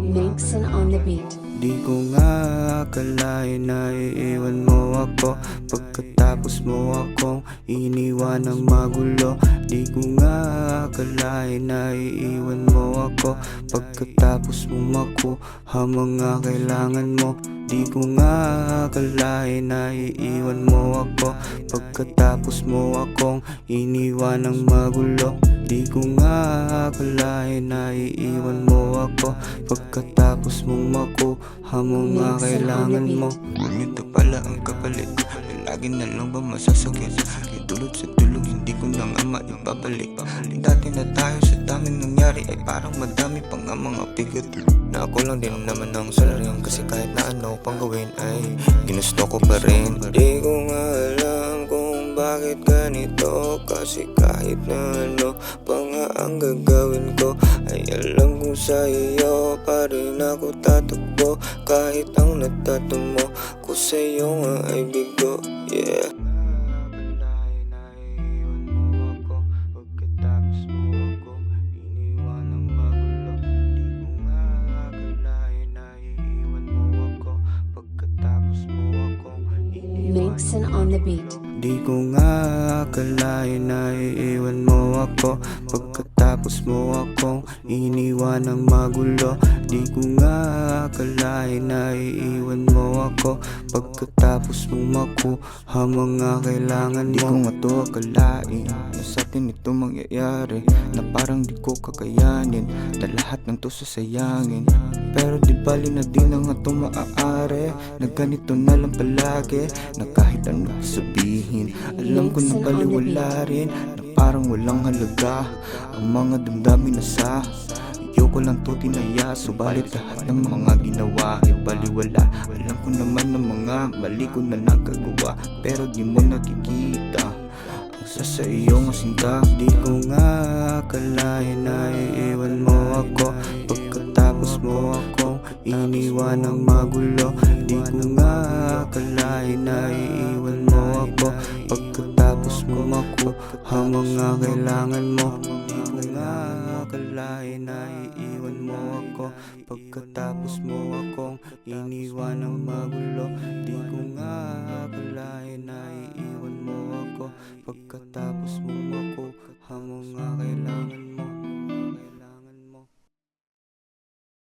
Nixon on the beat. Di ko nga akalain na iiwan mo ako, pagkatapos mo akong iniwan ng magulo. Di ko nga akalain na iiwan mo ako, pagkatapos mo makuha mga kailangan mo. Di ko nga akalain na iiwan mo ako, pagkatapos mo akong iniwan ng magulo. Di ko nga akalain na iiwan mo ako, pagkatapos mong makuha mga kailangan mo. Ganito pala ang kapalit, lagi na lang ba masasakit? Dulot sa dulog, hindi ko na nga maibabalik. Dati na tayo sa daming nangyari, ay parang madami pang nga mga bigat. Na ako lang din naman ang salaryang, kasi kahit na ano pang gawin ay ginusto ko pa rin. Di ko nga alam kung bakit ganito, kasi kahit na ano pa nga ang gagawin ko, ay alam kong sa iyo pa rin ako tatakbo. Kahit ang natatumo ko sa iyo nga ay bigo, yeah. Nixon on the beat. Di ko nga akalain na iiwan mo ako, pagkatapos mo akong iniwan ng magulo. Di ko nga akalain na iiwan mo ako, pagkatapos mong makuha mga kailangan mo. Di ko nga to akalain na sa atin ito mangyayari, na parang di ko kakayanin na lahat ng to sasayangin. Pero di bali na di na nga to maaari, na ganito na lang palagi, na kahit ano sabihin, alam ko na baliwala rin, na parang walang halaga ang mga damdamin na sa iyo ko lang to tinaya. Subalit lahat ng mga ginawa ay baliwala. Alam ko naman ng mga mali ko na nagagawa, pero di mo nakikita ang sa iyong sinta. Di ko nga akalain na iiwan mo ako, pagkatapos mo akong iniwan ng magulo. Di ko nga akalain na iiwan mo ako, pagkatapos mo makuha mga kailangan mo. Di ko nga akalain na iiwan mo ako, pagkatapos mo akong iniwan ng magulo. Di ko nga akalain na iiwan mo ako, pagkatapos mo makuha mga kailangan mo.